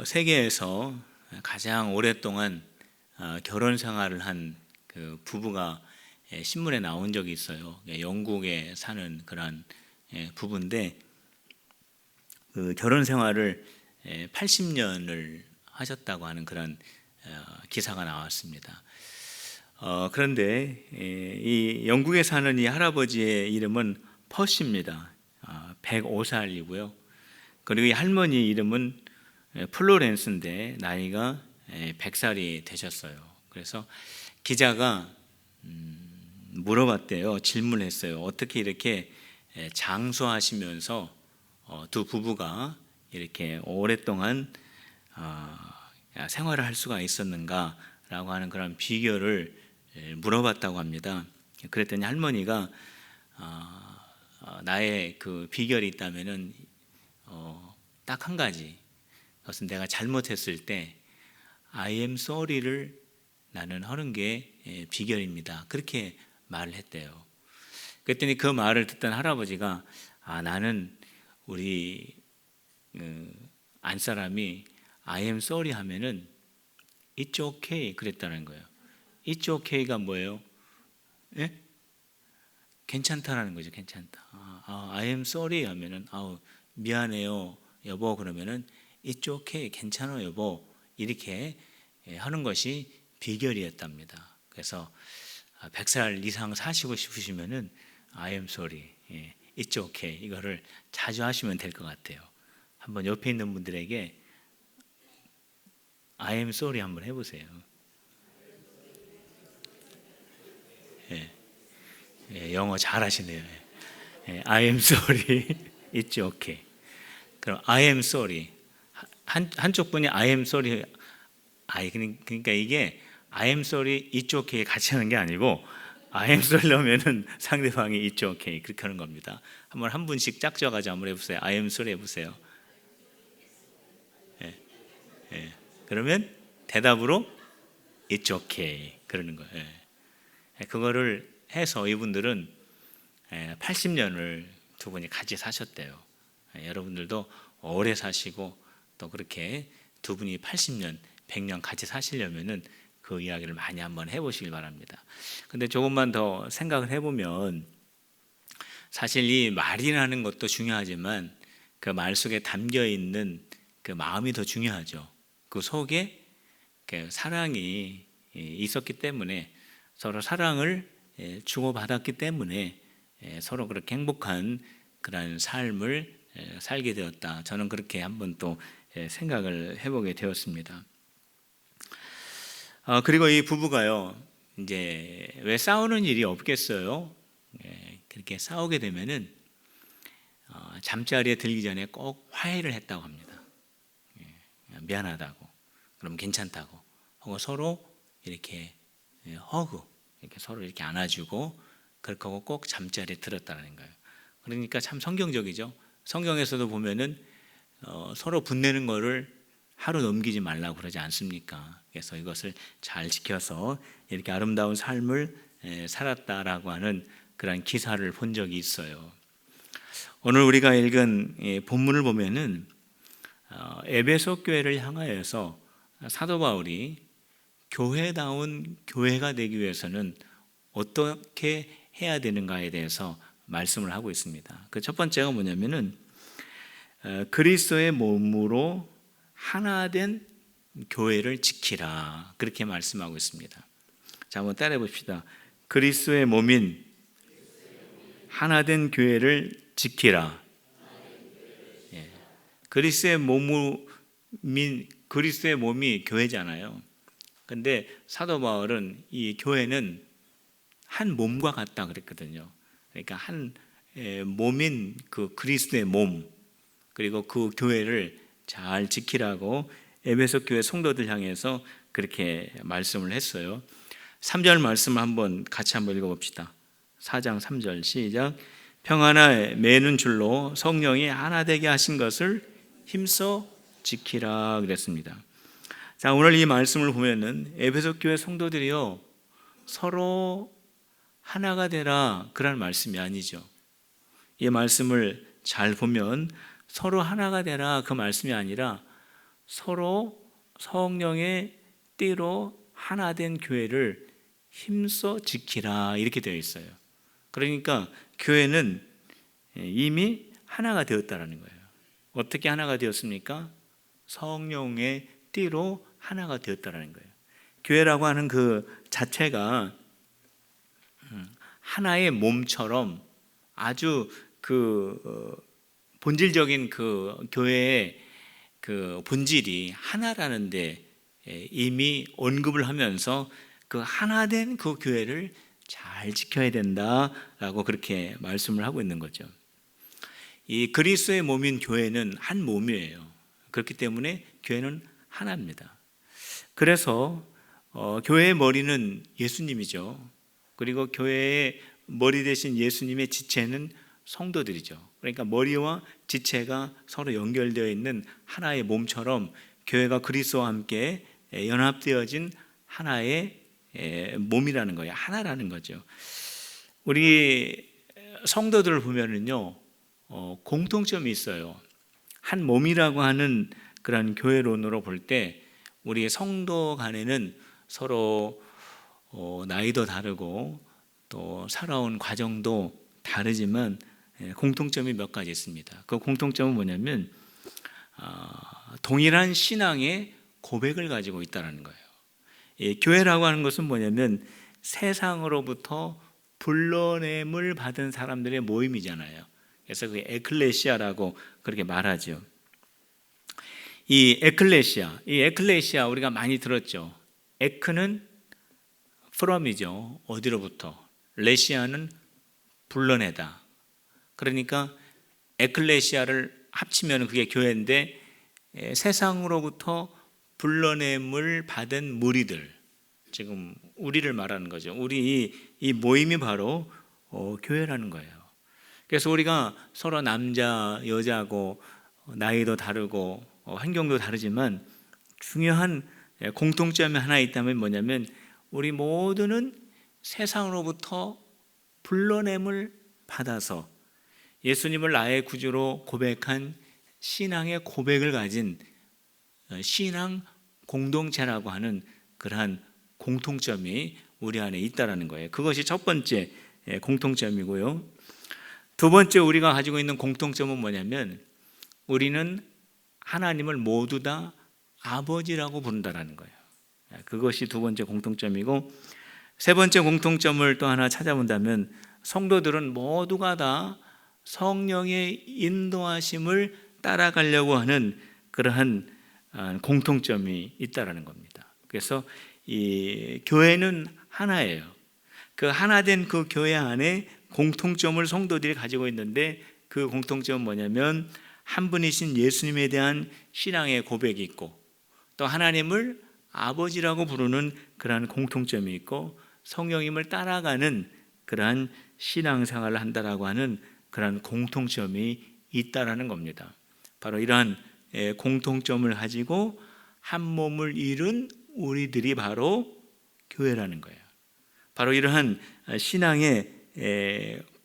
세계에서 가장 오랫동안 결혼 생활을 한 그 부부가 신문에 나온 적이 있어요. 영국에 사는 그런 부부인데 그 결혼 생활을 80년을 하셨다고 하는 그런 기사가 나왔습니다. 그런데 이 영국에 사는 이 할아버지의 이름은 퍼시입니다. 105살이고요. 그리고 이 할머니 이름은 플로렌스인데 나이가 100살이 되셨어요. 그래서 기자가 물어봤대요. 질문했어요. 어떻게 이렇게 장수하시면서 두 부부가 이렇게 오랫동안 생활을 할 수가 있었는가라고 하는 그런 비결을 물어봤다고 합니다. 그랬더니 할머니가 나의 그 비결이 있다면은 딱 한 가지, 그것은 내가 잘못했을 때 I am sorry를 나는 하는 게 비결입니다. 그렇게 말을 했대요. 그랬더니 그 말을 듣던 할아버지가 나는 우리 안사람이 I am sorry 하면은 It's okay 그랬다는 거예요. It's okay가 뭐예요? 예? 괜찮다라는 거죠. 괜찮다. I am sorry 하면은 미안해요 여보 그러면은 It's okay 괜찮아 여보 이렇게 하는 것이 비결이었답니다. 그래서 100살 이상 사시고 싶으시면은 I am sorry, It's okay 이거를 자주 하시면 될 것 같아요. 한번 옆에 있는 분들에게 I am sorry 한번 해보세요. 영어 잘하시네요. I am sorry, It's okay. 그럼 I am sorry 한쪽 분이 I am sorry 그러니까 이게 I am sorry, it's okay 같이 하는 게 아니고 I am sorry 하면은 상대방이 it's okay 그렇게 하는 겁니다. 한번 한 분씩 짝져가지고 한번 해보세요. I am sorry 해보세요. 그러면 대답으로 it's okay 그러는 거예요. 그거를 해서 이분들은 80년을 두 분이 같이 사셨대요. 여러분들도 오래 사시고 또 그렇게 두 분이 80년, 100년 같이 사시려면은 그 이야기를 많이 한번 해보시길 바랍니다. 근데 조금만 더 생각을 해보면 사실 이 말이라는 것도 중요하지만 그 말 속에 담겨 있는 그 마음이 더 중요하죠. 그 속에 그 사랑이 있었기 때문에 서로 사랑을 주고받았기 때문에 서로 그렇게 행복한 그런 삶을 살게 되었다. 저는 그렇게 한번 또 생각을 해보게 되었습니다. 그리고 이 부부가요, 이제 왜 싸우는 일이 없겠어요? 그렇게 싸우게 되면은 잠자리에 들기 전에 꼭 화해를 했다고 합니다. 미안하다고, 그럼 괜찮다고 하고 서로 이렇게 허그, 이렇게 서로 이렇게 안아주고 그렇게 하고 꼭 잠자리에 들었다는 거예요. 그러니까 참 성경적이죠. 성경에서도 보면은 서로 분내는 거를 하루 넘기지 말라고 그러지 않습니까? 그래서 이것을 잘 지켜서 이렇게 아름다운 삶을 살았다라고 하는 그런 기사를 본 적이 있어요. 오늘 우리가 읽은 본문을 보면은 에베소 교회를 향하여서 사도 바울이 교회다운 교회가 되기 위해서는 어떻게 해야 되는가에 대해서 말씀을 하고 있습니다. 그 첫 번째가 뭐냐면은 그리스도의 몸으로 하나 된 교회를 지키라 그렇게 말씀하고 있습니다. 자, 한번 따라해 봅시다. 그리스도의 몸인 하나 된 교회를 지키라. 그리스도의 몸이 교회잖아요. 근데 사도 바울은 이 교회는 한 몸과 같다 그랬거든요. 그러니까 한 몸인 그 그리스도의 몸 그리고 그 교회를 잘 지키라고 에베소 교회 성도들 향해서 그렇게 말씀을 했어요. 3절 말씀 같이 한번 읽어봅시다. 4장 3절 시작. 평안에 매는 줄로 성령이 하나 되게 하신 것을 힘써 지키라 그랬습니다. 자, 오늘 이 말씀을 보면은 에베소 교회 성도들이요 서로 하나가 되라 그런 말씀이 아니죠. 이 말씀을 잘 보면 서로 하나가 되라 그 말씀이 아니라 서로 성령의 띠로 하나 된 교회를 힘써 지키라 이렇게 되어 있어요. 그러니까 교회는 이미 하나가 되었다라는 거예요. 어떻게 하나가 되었습니까? 성령의 띠로 하나가 되었다라는 거예요. 교회라고 하는 그 자체가 하나의 몸처럼 아주 본질적인 그 교회의 그 본질이 하나라는데 이미 언급을 하면서 그 하나 된 그 교회를 잘 지켜야 된다라고 그렇게 말씀을 하고 있는 거죠. 이 그리스도의 몸인 교회는 한 몸이에요. 그렇기 때문에 교회는 하나입니다. 그래서 교회의 머리는 예수님이죠. 그리고 교회의 머리 대신 예수님의 지체는 성도들이죠. 그러니까 머리와 지체가 서로 연결되어 있는 하나의 몸처럼 교회가 그리스도와 함께 연합되어진 하나의 몸이라는 거예요. 하나라는 거죠. 우리 성도들을 보면은요, 공통점이 있어요. 한 몸이라고 하는 그런 교회론으로 볼 때 우리 성도 간에는 서로 나이도 다르고 또 살아온 과정도 다르지만 공통점이 몇 가지 있습니다. 그 공통점은 뭐냐면 동일한 신앙의 고백을 가지고 있다는 거예요. 교회라고 하는 것은 뭐냐면 세상으로부터 불러냄을 받은 사람들의 모임이잖아요. 그래서 그 에클레시아라고 그렇게 말하죠. 이 에클레시아 우리가 많이 들었죠. 에크는 from이죠. 어디로부터. 레시아는 불러내다. 그러니까 에클레시아를 합치면 그게 교회인데 세상으로부터 불러냄을 받은 무리들, 지금 우리를 말하는 거죠. 우리 이 모임이 바로 교회라는 거예요. 그래서 우리가 서로 남자, 여자고 나이도 다르고 환경도 다르지만 중요한 공통점이 하나 있다면 뭐냐면 우리 모두는 세상으로부터 불러냄을 받아서 예수님을 나의 구주로 고백한 신앙의 고백을 가진 신앙 공동체라고 하는 그러한 공통점이 우리 안에 있다라는 거예요. 그것이 첫 번째 공통점이고요. 두 번째 우리가 가지고 있는 공통점은 뭐냐면 우리는 하나님을 모두 다 아버지라고 부른다라는 거예요. 그것이 두 번째 공통점이고, 세 번째 공통점을 또 하나 찾아본다면 성도들은 모두가 다 성령의 인도하심을 따라가려고 하는 그러한 공통점이 있다라는 겁니다. 그래서 이 교회는 하나예요. 그 하나 된 그 교회 안에 공통점을 성도들이 가지고 있는데 그 공통점은 뭐냐면 한 분이신 예수님에 대한 신앙의 고백이 있고 또 하나님을 아버지라고 부르는 그러한 공통점이 있고 성령님을 따라가는 그러한 신앙생활을 한다라고 하는 그러한 공통점이 있다라는 겁니다. 바로 이러한 공통점을 가지고 한 몸을 이룬 우리들이 바로 교회라는 거예요. 바로 이러한 신앙의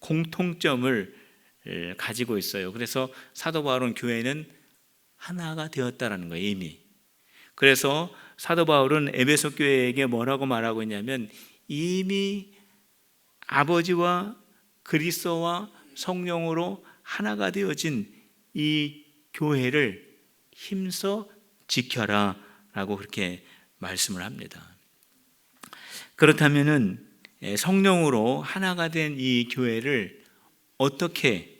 공통점을 가지고 있어요. 그래서 사도 바울은 교회는 하나가 되었다라는 거예요, 이미. 그래서 사도 바울은 에베소 교회에게 뭐라고 말하고 있냐면 이미 아버지와 그리스도와 성령으로 하나가 되어진 이 교회를 힘써 지켜라 라고 그렇게 말씀을 합니다. 그렇다면은 성령으로 하나가 된 이 교회를 어떻게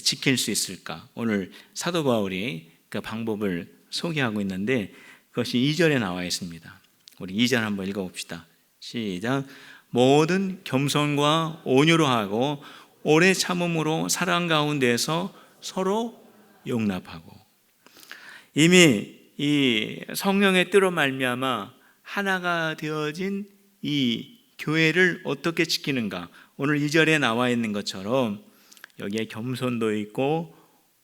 지킬 수 있을까? 오늘 사도 바울이 그 방법을 소개하고 있는데 그것이 2절에 나와 있습니다. 우리 2절 한번 읽어봅시다. 시작. 모든 겸손과 온유로 하고 오래 참음으로 사랑 가운데서 서로 용납하고. 이미 이 성령의 뜻으로 말미암아 하나가 되어진 이 교회를 어떻게 지키는가? 오늘 2절에 나와 있는 것처럼 여기에 겸손도 있고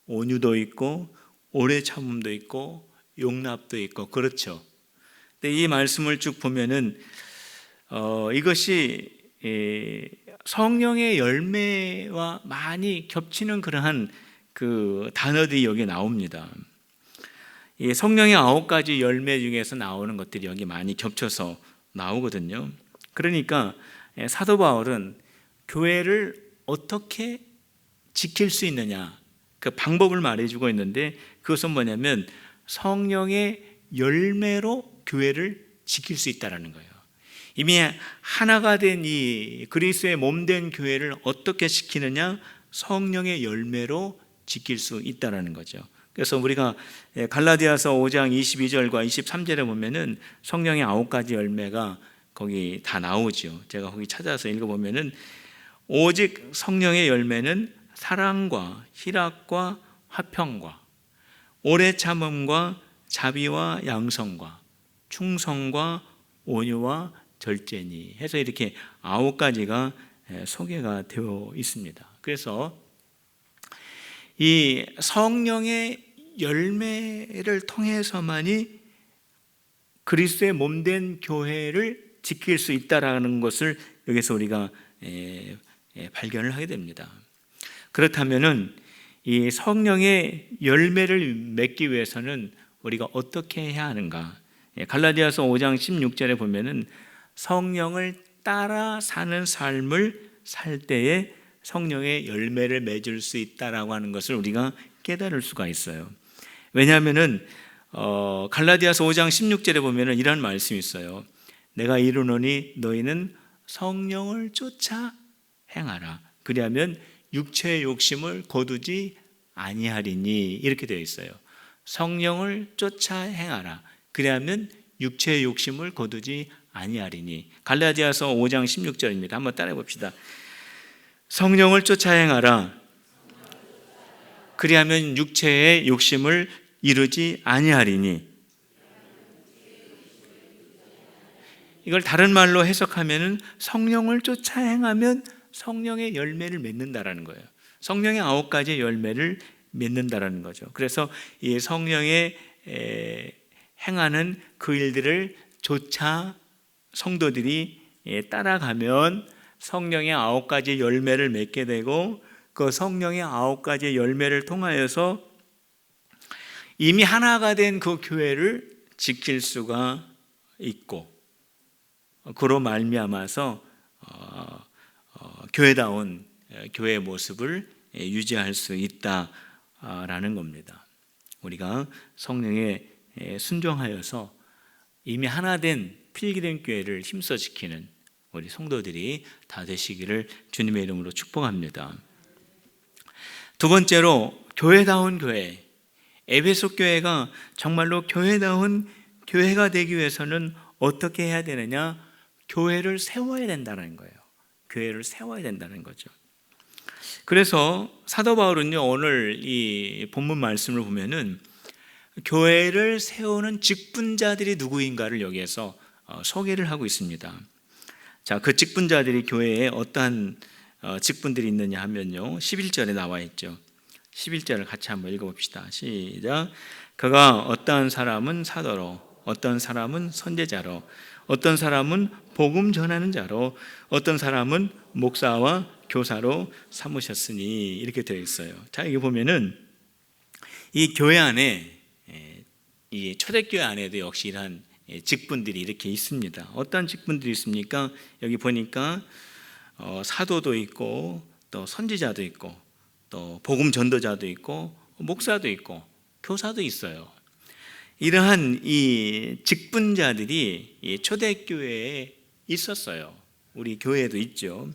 온유도 있고 오래 참음도 있고 용납도 있고 그렇죠. 근데 이 말씀을 쭉 보면은 이것이 성령의 열매와 많이 겹치는 그러한 그 단어들이 여기에 나옵니다. 이 성령의 9가지 열매 중에서 나오는 것들이 여기 많이 겹쳐서 나오거든요. 그러니까 사도 바울은 교회를 어떻게 지킬 수 있느냐, 그 방법을 말해주고 있는데, 그것은 뭐냐면 성령의 열매로 교회를 지킬 수 있다는 거예요. 이미 하나가 된 이 그리스도의 몸된 교회를 어떻게 지키느냐, 성령의 열매로 지킬 수 있다는 거죠. 그래서 우리가 갈라디아서 5장 22절과 23절에 보면은 성령의 9가지 열매가 거기 다 나오죠. 제가 거기 찾아서 읽어보면은, 오직 성령의 열매는 사랑과 희락과 화평과 오래 참음과 자비와 양성과 충성과 온유와 절제니 해서 이렇게 9가지가 소개가 되어 있습니다. 그래서 이 성령의 열매를 통해서만이 그리스도의 몸된 교회를 지킬 수 있다라는 것을 여기서 우리가 발견을 하게 됩니다. 그렇다면은 이 성령의 열매를 맺기 위해서는 우리가 어떻게 해야 하는가? 갈라디아서 5장 16절에 보면은 성령을 따라 사는 삶을 살 때에 성령의 열매를 맺을 수 있다라고 하는 것을 우리가 깨달을 수가 있어요. 왜냐하면은 갈라디아서 5장 16절에 보면은 이런 말씀이 있어요. 내가 이르노니 너희는 성령을 쫓아 행하라. 그리하면 육체의 욕심을 거두지 아니하리니, 이렇게 되어 있어요. 성령을 쫓아 행하라. 그리하면 육체의 욕심을 거두지 아니하리니. 갈라디아서 5장 16절입니다. 한번 따라해 봅시다. 성령을 쫓아 행하라. 그리하면 육체의 욕심을 이루지 아니하리니. 이걸 다른 말로 해석하면은 성령을 쫓아 행하면 성령의 열매를 맺는다라는 거예요. 성령의 9가지 열매를 맺는다라는 거죠. 그래서 이 성령의 행하는 그 일들을 조차 성도들이 따라가면 성령의 9가지 열매를 맺게 되고, 그 성령의 9가지 열매를 통하여서 이미 하나가 된 그 교회를 지킬 수가 있고, 그로 말미암아서 교회다운 교회의 모습을 유지할 수 있다라는 겁니다. 우리가 성령에 순종하여서 이미 하나 된 필기된 교회를 힘써 지키는 우리 성도들이 다 되시기를 주님의 이름으로 축복합니다. 두 번째로, 교회다운 교회. 에베소 교회가 정말로 교회다운 교회가 되기 위해서는 어떻게 해야 되느냐? 교회를 세워야 된다는 거예요. 교회를 세워야 된다는 거죠. 그래서 사도 바울은요, 오늘 이 본문 말씀을 보면은 교회를 세우는 직분자들이 누구인가를 여기에서 소개를 하고 있습니다. 자, 그 직분자들이 교회에 어떠한 직분들이 있느냐 하면요, 11절에 나와 있죠. 11절을 같이 한번 읽어봅시다. 시작. 그가 어떠한 사람은 사도로, 어떤 사람은 선제자로, 어떤 사람은 복음 전하는 자로, 어떤 사람은 목사와 교사로 삼으셨으니, 이렇게 되어 있어요. 자, 여기 보면은 이 교회 안에, 이 초대교회 안에도 역시 이러한 직분들이 이렇게 있습니다. 어떤 직분들이 있습니까? 여기 보니까 사도도 있고, 또 선지자도 있고, 또 복음 전도자도 있고, 목사도 있고, 교사도 있어요. 이러한 이 직분자들이 이 초대교회에 있었어요. 우리 교회에도 있죠.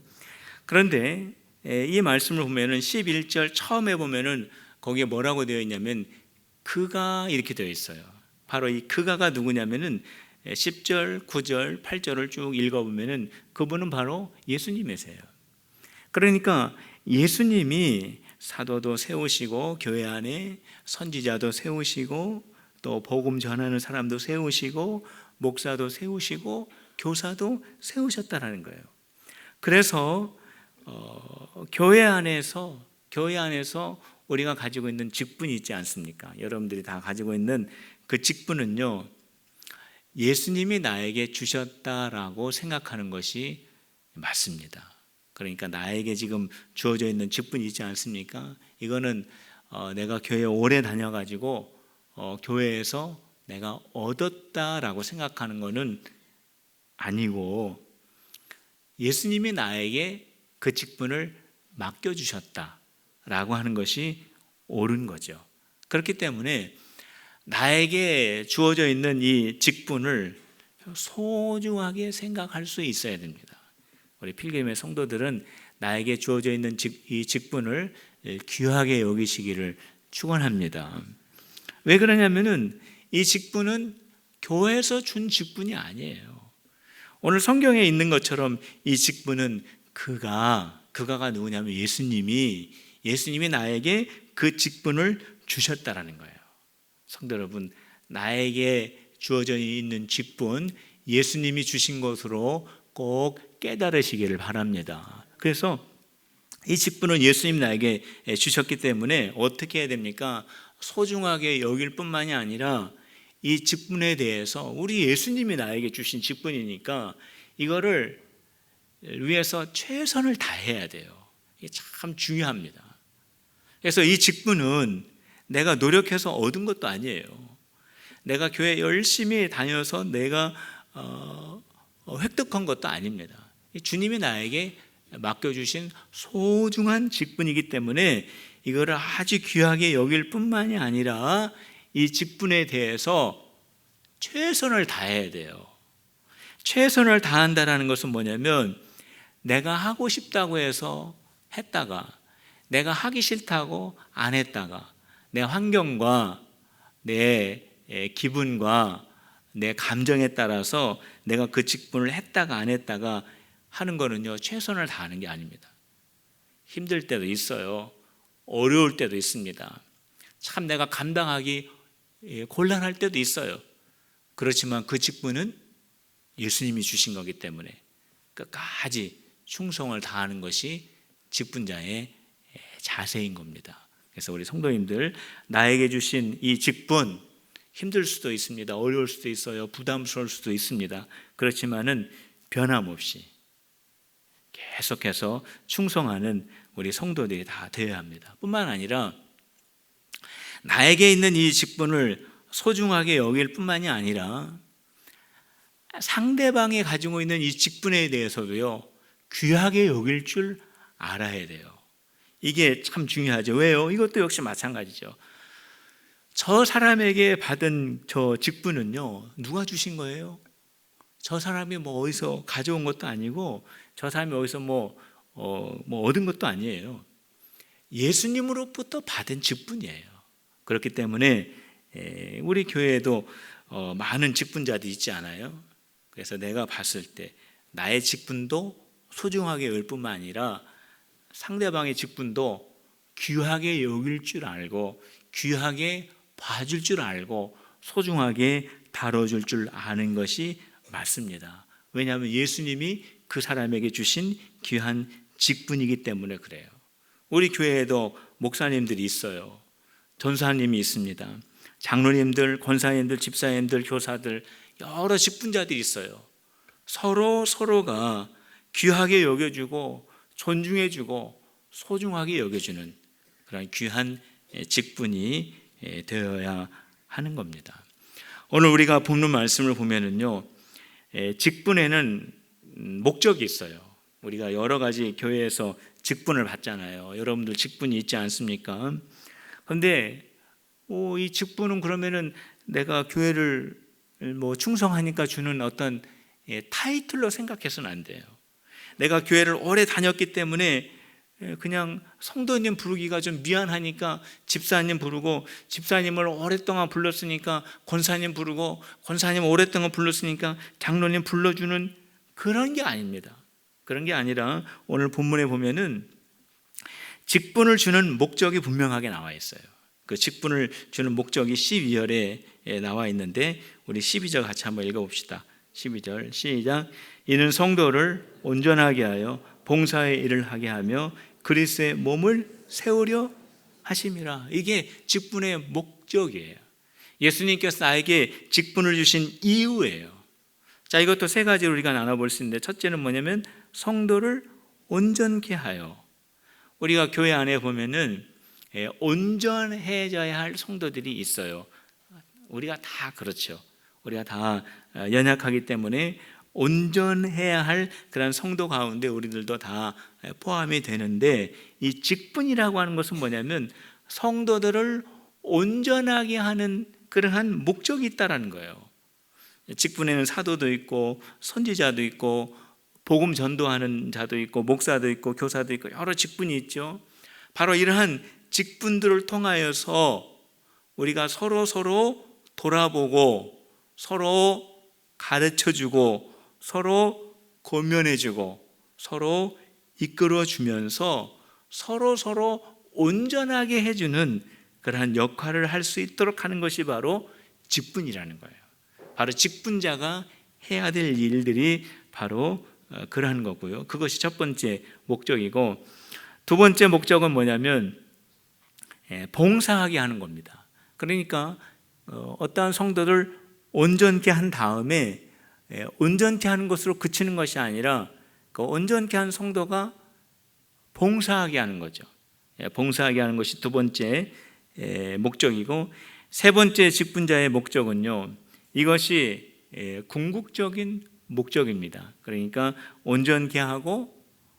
그런데 이 말씀을 보면은 11절 처음에 보면은 거기에 뭐라고 되어 있냐면 그가, 이렇게 되어 있어요. 바로 이 그가가 누구냐면은 10절, 9절, 8절을 쭉 읽어보면은 그분은 바로 예수님이세요. 그러니까 예수님이 사도도 세우시고, 교회 안에 선지자도 세우시고, 또 복음 전하는 사람도 세우시고, 목사도 세우시고, 교사도 세우셨다라는 거예요. 그래서 교회 안에서 우리가 가지고 있는 직분이 있지 않습니까? 여러분들이 다 가지고 있는 그 직분은요, 예수님이 나에게 주셨다라고 생각하는 것이 맞습니다. 그러니까 나에게 지금 주어져 있는 직분이 있지 않습니까? 이거는 내가 교회 오래 다녀가지고 교회에서 내가 얻었다라고 생각하는 것은 아니고 예수님이 나에게 그 직분을 맡겨주셨다라고 하는 것이 옳은 거죠. 그렇기 때문에 나에게 주어져 있는 이 직분을 소중하게 생각할 수 있어야 됩니다. 우리 필그림의 성도들은 나에게 주어져 있는 이 직분을 귀하게 여기시기를 축원합니다. 왜 그러냐면은 이 직분은 교회에서 준 직분이 아니에요. 오늘 성경에 있는 것처럼 이 직분은 그가가 누구냐면 예수님이 나에게 그 직분을 주셨다라는 거예요. 성도 여러분, 나에게 주어져 있는 직분, 예수님이 주신 것으로 꼭 깨달으시기를 바랍니다. 그래서 이 직분은 예수님 나에게 주셨기 때문에 어떻게 해야 됩니까? 소중하게 여길 뿐만이 아니라 이 직분에 대해서 우리 예수님이 나에게 주신 직분이니까 이거를 위해서 최선을 다해야 돼요. 이게 참 중요합니다. 그래서 이 직분은 내가 노력해서 얻은 것도 아니에요. 내가 교회 열심히 다녀서 내가 획득한 것도 아닙니다. 주님이 나에게 맡겨주신 소중한 직분이기 때문에 이거를 아주 귀하게 여길 뿐만이 아니라 이 직분에 대해서 최선을 다해야 돼요. 최선을 다한다는 것은 뭐냐면 내가 하고 싶다고 해서 했다가 내가 하기 싫다고 안 했다가 내 환경과 내 기분과 내 감정에 따라서 내가 그 직분을 했다가 안 했다가 하는 거는요, 최선을 다하는 게 아닙니다. 힘들 때도 있어요. 어려울 때도 있습니다. 참 내가 감당하기 곤란할 때도 있어요. 그렇지만 그 직분은 예수님이 주신 거기 때문에 끝까지 충성을 다하는 것이 직분자의 자세인 겁니다. 그래서 우리 성도님들, 나에게 주신 이 직분, 힘들 수도 있습니다. 어려울 수도 있어요. 부담스러울 수도 있습니다. 그렇지만은 변함없이 계속해서 충성하는 우리 성도들이 다 되어야 합니다. 뿐만 아니라 나에게 있는 이 직분을 소중하게 여길 뿐만이 아니라 상대방이 가지고 있는 이 직분에 대해서도요, 귀하게 여길 줄 알아야 돼요. 이게 참 중요하죠. 왜요? 이것도 역시 마찬가지죠. 저 사람에게 받은 저 직분은요, 누가 주신 거예요? 저 사람이 뭐 어디서 가져온 것도 아니고 저 사람이 어디서 뭐 얻은 것도 아니에요. 예수님으로부터 받은 직분이에요. 그렇기 때문에 우리 교회에도 많은 직분자들이 있지 않아요? 그래서 내가 봤을 때 나의 직분도 소중하게 여길 뿐만 아니라 상대방의 직분도 귀하게 여길 줄 알고 귀하게 봐줄 줄 알고 소중하게 다뤄줄 줄 아는 것이 맞습니다. 왜냐하면 예수님이 그 사람에게 주신 귀한 직분이기 때문에 그래요. 우리 교회에도 목사님들이 있어요. 전사님이 있습니다. 장로님들, 권사님들, 집사님들, 교사들, 여러 직분자들이 있어요. 서로가 귀하게 여겨주고 존중해주고 소중하게 여겨주는 그런 귀한 직분이 되어야 하는 겁니다. 오늘 우리가 본문 말씀을 보면은요, 직분에는 목적이 있어요. 우리가 여러 가지 교회에서 직분을 받잖아요. 여러분들 직분이 있지 않습니까? 그런데 이 직분은 그러면은 내가 교회를 충성하니까 주는 어떤 타이틀로 생각해서는 안 돼요. 내가 교회를 오래 다녔기 때문에 그냥 성도님 부르기가 좀 미안하니까 집사님 부르고, 집사님을 오랫동안 불렀으니까 권사님 부르고, 권사님 오랫동안 불렀으니까 장로님 불러주는 그런 게 아닙니다. 그런 게 아니라 오늘 본문에 보면은 직분을 주는 목적이 분명하게 나와 있어요. 그 직분을 주는 목적이 12절에 나와 있는데 우리 12절 같이 한번 읽어봅시다. 12절 시작. 이는 성도를 온전하게 하여 봉사의 일을 하게 하며 그리스도의 몸을 세우려 하심이라. 이게 직분의 목적이에요. 예수님께서 나에게 직분을 주신 이유예요. 자, 이것도 세 가지로 우리가 나눠볼 수 있는데, 첫째는 뭐냐면 성도를 온전케 하여. 우리가 교회 안에 보면은 온전해져야 할 성도들이 있어요. 우리가 다 그렇죠. 우리가 다 연약하기 때문에 온전해야 할 그런 성도 가운데 우리들도 다 포함이 되는데, 이 직분이라고 하는 것은 뭐냐면 성도들을 온전하게 하는 그러한 목적이 있다라는 거예요. 직분에는 사도도 있고 선지자도 있고 복음 전도하는 자도 있고 목사도 있고 교사도 있고 여러 직분이 있죠. 바로 이러한 직분들을 통하여서 우리가 서로 돌아보고 서로 가르쳐주고 서로 권면해주고 서로 이끌어주면서 서로 온전하게 해주는 그러한 역할을 할 수 있도록 하는 것이 바로 직분이라는 거예요. 바로 직분자가 해야 될 일들이 바로 그러한 거고요. 그것이 첫 번째 목적이고, 두 번째 목적은 뭐냐면 봉사하게 하는 겁니다. 그러니까 어떠한 성도를 온전케 한 다음에 온전케 하는 것으로 그치는 것이 아니라 그 온전케 한 성도가 봉사하게 하는 거죠. 봉사하게 하는 것이 두 번째 목적이고, 세 번째 직분자의 목적은요, 이것이 궁극적인 목적입니다. 그러니까 온전케 하고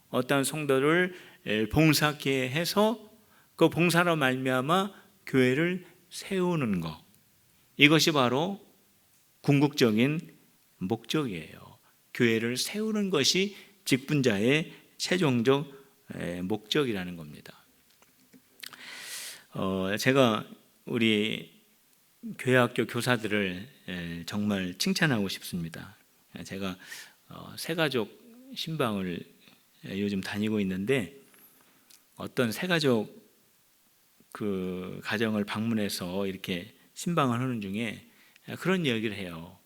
어떠한 성도를 봉사케 해서 그 봉사로 말미암아 교회를 세우는 것, 이것이 바로 궁극적인 목적이에요. 교회를 세우는 것이 직분자의 최종적 목적이라는 겁니다. 제가 우리 교회학교 교사들을 정말 칭찬하고 싶습니다. 제가 새가족 신방을 요즘 다니고 있는데, 어떤 새가족 그 가정을 방문해서 이렇게 신방을 하는 중에 그런 이야기를 해요.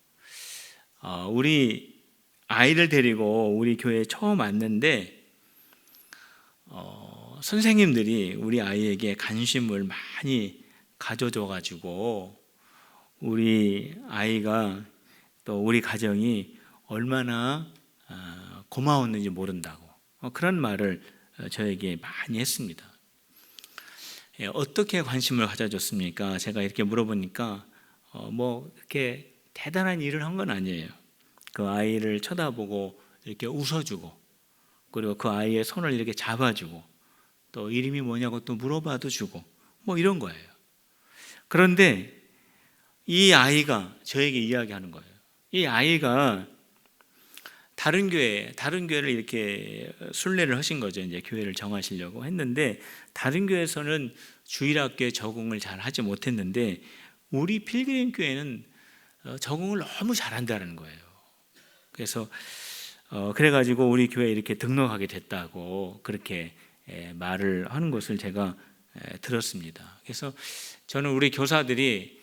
우리 아이를 데리고 우리 교회에 처음 왔는데 선생님들이 우리 아이에게 관심을 많이 가져줘가지고 우리 아이가 또 우리 가정이 얼마나 고마웠는지 모른다고 그런 말을 저에게 많이 했습니다. 어떻게 관심을 가져줬습니까? 제가 이렇게 물어보니까 뭐 이렇게 대단한 일을 한 건 아니에요. 그 아이를 쳐다보고 이렇게 웃어주고, 그리고 그 아이의 손을 이렇게 잡아주고, 또 이름이 뭐냐고 또 물어봐도 주고, 뭐 이런 거예요. 그런데 이 아이가 저에게 이야기하는 거예요. 이 아이가 다른 교회를 이렇게 순례를 하신 거죠. 이제 교회를 정하시려고 했는데, 다른 교회에서는 주일학교에 적응을 잘 하지 못했는데 우리 필그림 교회는 적응을 너무 잘한다는 거예요. 그래서 그래가지고 우리 교회에 이렇게 등록하게 됐다고 그렇게 말을 하는 것을 제가 들었습니다. 그래서 저는 우리 교사들이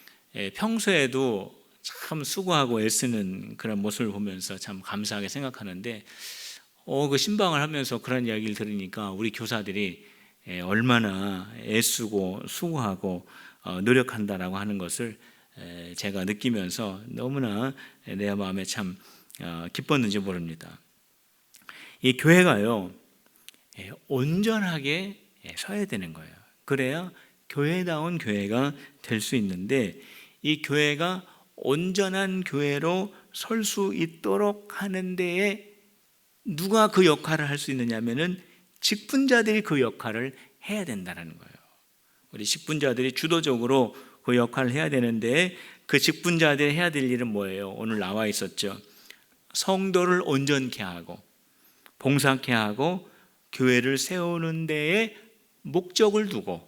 평소에도 참 수고하고 애쓰는 그런 모습을 보면서 참 감사하게 생각하는데, 그 신방을 하면서 그런 이야기를 들으니까 우리 교사들이 얼마나 애쓰고 수고하고 노력한다라고 하는 것을 제가 느끼면서 너무나 내 마음에 참 기뻤는지 모릅니다. 이 교회가요, 온전하게 서야 되는 거예요. 그래야 교회다운 교회가 될 수 있는데, 이 교회가 온전한 교회로 설 수 있도록 하는 데에 누가 그 역할을 할 수 있느냐면은 직분자들이 그 역할을 해야 된다는 거예요. 우리 직분자들이 주도적으로 그 역할을 해야 되는데, 그 직분자들이 해야 될 일은 뭐예요? 오늘 나와 있었죠. 성도를 온전케 하고 봉사케 하고 교회를 세우는 데에 목적을 두고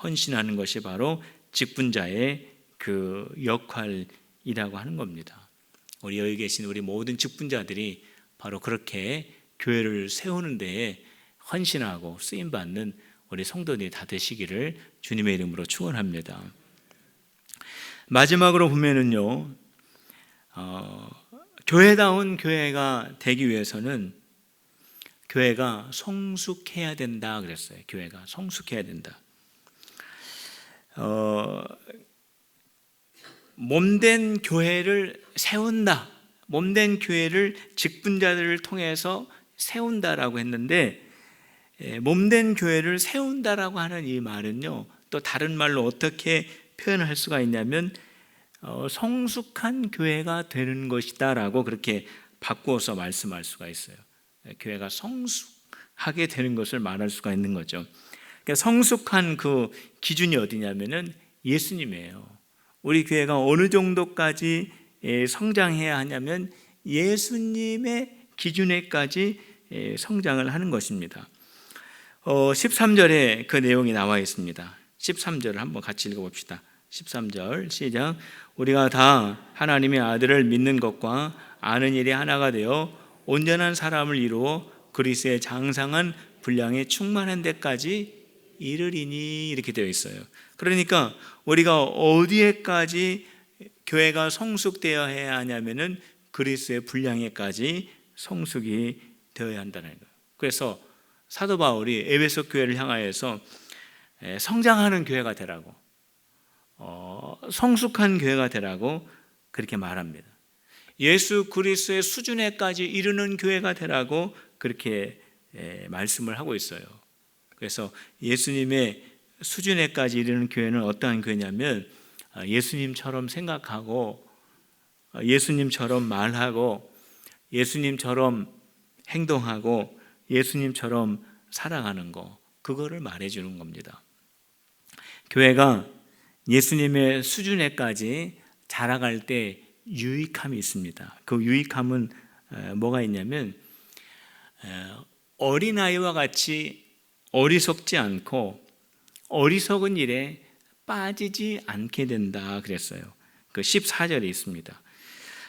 헌신하는 것이 바로 직분자의 그 역할이라고 하는 겁니다. 우리 여기 계신 우리 모든 직분자들이 바로 그렇게 교회를 세우는 데에 헌신하고 쓰임받는 우리 성도들이 다 되시기를 주님의 이름으로 축원합니다. 마지막으로 보면은요, 교회다운 교회가 되기 위해서는 교회가 성숙해야 된다 그랬어요. 교회가 성숙해야 된다. 몸된 교회를 세운다, 몸된 교회를 직분자들을 통해서 세운다라고 했는데, 몸된 교회를 세운다라고 하는 이 말은요, 또 다른 말로 어떻게 표현할 수가 있냐면 성숙한 교회가 되는 것이다라고 그렇게 바꾸어서 말씀할 수가 있어요. 교회가 성숙하게 되는 것을 말할 수가 있는 거죠. 그러니까 성숙한 그 기준이 어디냐면은 예수님이에요. 우리 교회가 어느 정도까지 성장해야 하냐면 예수님의 기준에까지 성장을 하는 것입니다. 13절에 그 내용이 나와 있습니다. 13절을 한번 같이 읽어봅시다. 13절 시작. 우리가 다 하나님의 아들을 믿는 것과 아는 일이 하나가 되어 온전한 사람을 이루어 그리스도의 장성한 분량에 충만한 데까지 이르리니, 이렇게 되어 있어요. 그러니까 우리가 어디에까지 교회가 성숙되어야 해야 하냐면은 그리스도의 분량에까지 성숙이 되어야 한다는 거예요. 그래서 사도 바울이 에베소 교회를 향하여서 성장하는 교회가 되라고, 성숙한 교회가 되라고 그렇게 말합니다. 예수 그리스도의 수준에까지 이르는 교회가 되라고 그렇게 말씀을 하고 있어요. 그래서 예수님의 수준에까지 이르는 교회는 어떠한 교회냐면 예수님처럼 생각하고 예수님처럼 말하고 예수님처럼 행동하고 예수님처럼 살아가는 거, 그거를 말해주는 겁니다. 교회가 예수님의 수준에까지 자라갈 때 유익함이 있습니다. 그 유익함은 뭐가 있냐면 어린아이와 같이 어리석지 않고 어리석은 일에 빠지지 않게 된다 그랬어요. 그 14절에 있습니다.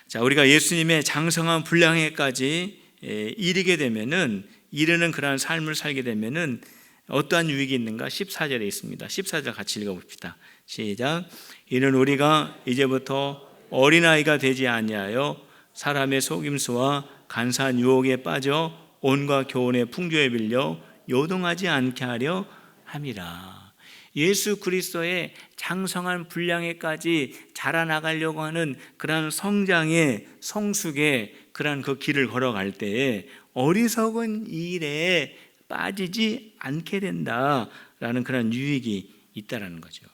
자, 우리가 예수님의 장성한 분량에까지 이르게 되면은, 이르는 그러한 삶을 살게 되면은 어떠한 유익이 있는가? 14절에 있습니다. 14절 같이 읽어봅시다. 시작. 이는 우리가 이제부터 어린아이가 되지 아니하여 사람의 속임수와 간사한 유혹에 빠져 온갖 교훈의 풍조에 빌려 요동하지 않게 하려 함이라. 예수 그리스도의 장성한 분량에까지 자라나가려고 하는 그러한 성장의 성숙의 그러한 그 길을 걸어갈 때에 어리석은 일에 빠지지 않게 된다라는 그런 유익이 있다라는 거죠.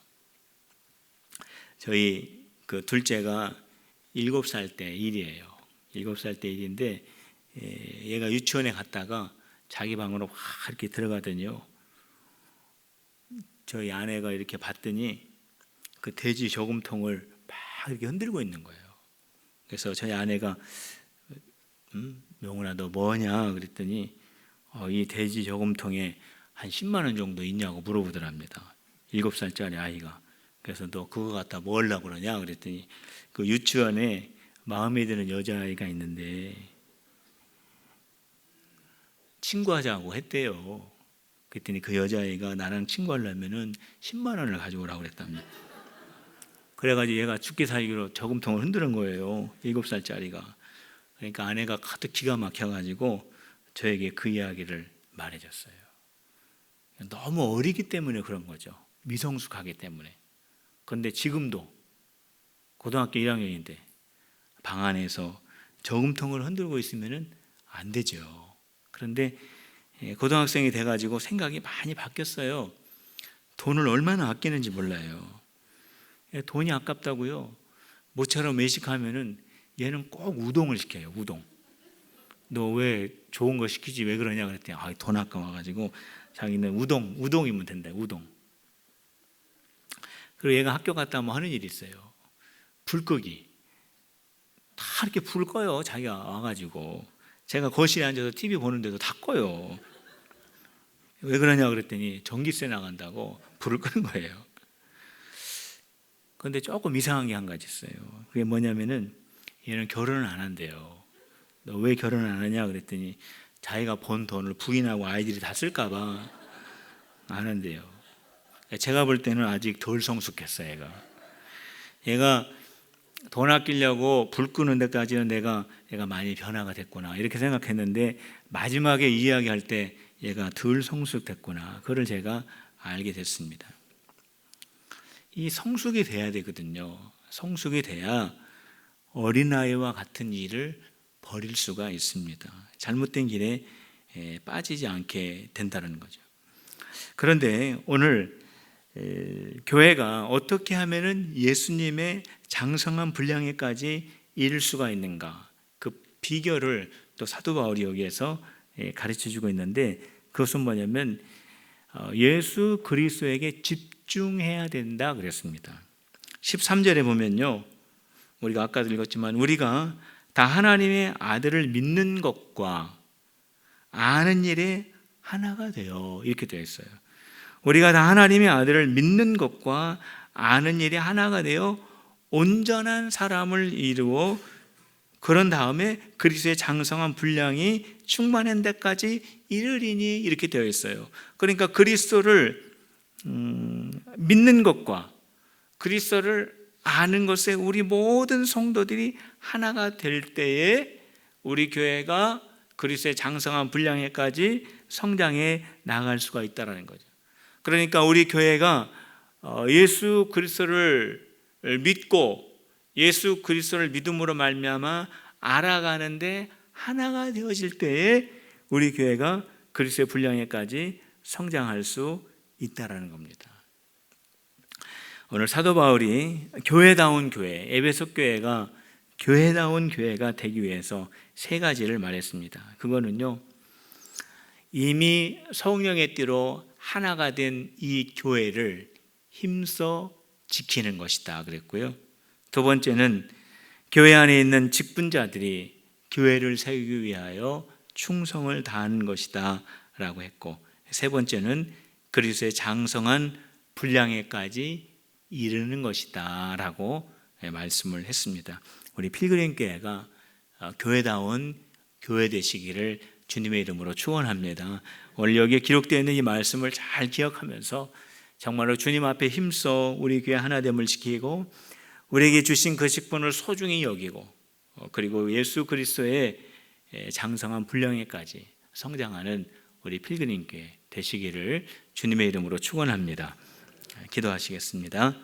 저희 그 둘째가 7살 때 일이에요. 7살 때 일인데 얘가 유치원에 갔다가 자기 방으로 확 이렇게 들어가더니요, 저희 아내가 이렇게 봤더니 그 돼지 저금통을 막 이렇게 흔들고 있는 거예요. 그래서 저희 아내가 명훈아 너 뭐냐 그랬더니 이 돼지 저금통에 한 10만 원 정도 있냐고 물어보더랍니다. 7살짜리 아이가. 그래서 너 그거 갖다 뭐 하려고 그러냐 그랬더니 그 유치원에 마음에 드는 여자아이가 있는데 친구하자고 했대요. 그랬더니 그 여자아이가 나랑 친구하려면은 10만 원을 가져오라고 그랬답니다. 그래가지고 얘가 죽기 살기로 저금통을 흔드는 거예요. 7살짜리가. 그러니까 아내가 가득 기가 막혀가지고 저에게 그 이야기를 말해줬어요. 너무 어리기 때문에 그런 거죠. 미성숙하기 때문에. 그런데 지금도 고등학교 1학년인데 방 안에서 저금통을 흔들고 있으면 안 되죠. 그런데 고등학생이 돼가지고 생각이 많이 바뀌었어요. 돈을 얼마나 아끼는지 몰라요. 돈이 아깝다고요. 모처럼 외식하면은 얘는 꼭 우동을 시켜요. 우동. 너 왜 좋은 거 시키지 왜 그러냐 그랬더니 돈 아까워가지고 자기는 우동이면 된다. 우동. 그리고 얘가 학교 갔다 오면 하는 일이 있어요. 불 끄기. 다 이렇게 불 꺼요. 자기가 와가지고. 제가 거실에 앉아서 TV 보는데도 다 꺼요. 왜 그러냐 그랬더니 전기세 나간다고 불을 끄는 거예요. 그런데 조금 이상한 게 한 가지 있어요. 그게 뭐냐면은 얘는 결혼을 안 한대요. 너 왜 결혼을 안 하냐 그랬더니 자기가 번 돈을 부인하고 아이들이 다 쓸까 봐 안 한대요. 제가 볼 때는 아직 덜 성숙했어요. 얘가 돈 아끼려고 불 끄는 데까지는 얘가 많이 변화가 됐구나 이렇게 생각했는데 마지막에 이야기할 때 얘가 덜 성숙됐구나. 그걸 제가 알게 됐습니다. 이 성숙이 돼야 되거든요. 성숙이 돼야 어린아이와 같은 일을 버릴 수가 있습니다. 잘못된 길에 빠지지 않게 된다는 거죠. 그런데 오늘 교회가 어떻게 하면은 예수님의 장성한 분량에까지 이를 수가 있는가, 그 비결을 또 사도 바울이 여기에서 가르쳐 주고 있는데, 그것은 뭐냐면 예수 그리스도에게 집중해야 된다 그랬습니다. 13절에 보면요, 우리가 아까도 읽었지만 우리가 다 하나님의 아들을 믿는 것과 아는 일에 하나가 되어, 이렇게 되어 있어요. 우리가 다 하나님의 아들을 믿는 것과 아는 일에 하나가 되어 온전한 사람을 이루어 그런 다음에 그리스도의 장성한 분량이 충만한 데까지 이르리니, 이렇게 되어 있어요. 그러니까 그리스도를 믿는 것과 그리스도를 아는 것에 우리 모든 성도들이 하나가 될 때에 우리 교회가 그리스도의 장성한 분량에까지 성장해 나갈 수가 있다는 거죠. 그러니까 우리 교회가 예수 그리스도를 믿고 예수 그리스도를 믿음으로 말미암아 알아가는데 하나가 되어질 때에 우리 교회가 그리스도의 분량에까지 성장할 수 있다라는 겁니다. 오늘 사도 바울이 교회다운 교회, 에베소 교회가 교회다운 교회가 되기 위해서 세 가지를 말했습니다. 그거는요, 이미 성령의 띠로 하나가 된 이 교회를 힘써 지키는 것이다 그랬고요. 두 번째는 교회 안에 있는 직분자들이 교회를 세우기 위하여 충성을 다하는 것이다 라고 했고, 세 번째는 그리스도의 장성한 분량에까지 이르는 것이다 라고 말씀을 했습니다. 우리 필그림 교회가 교회다운 교회 되시기를 주님의 이름으로 축원합니다. 오늘 여기에 기록되어 있는 이 말씀을 잘 기억하면서 정말로 주님 앞에 힘써 우리 교회 하나됨을 지키고 우리에게 주신 그 직분을 소중히 여기고 그리고 예수 그리스도의 장성한 분량에까지 성장하는 우리 필그림 교회 되시기를 주님의 이름으로 축원합니다. 기도하시겠습니다.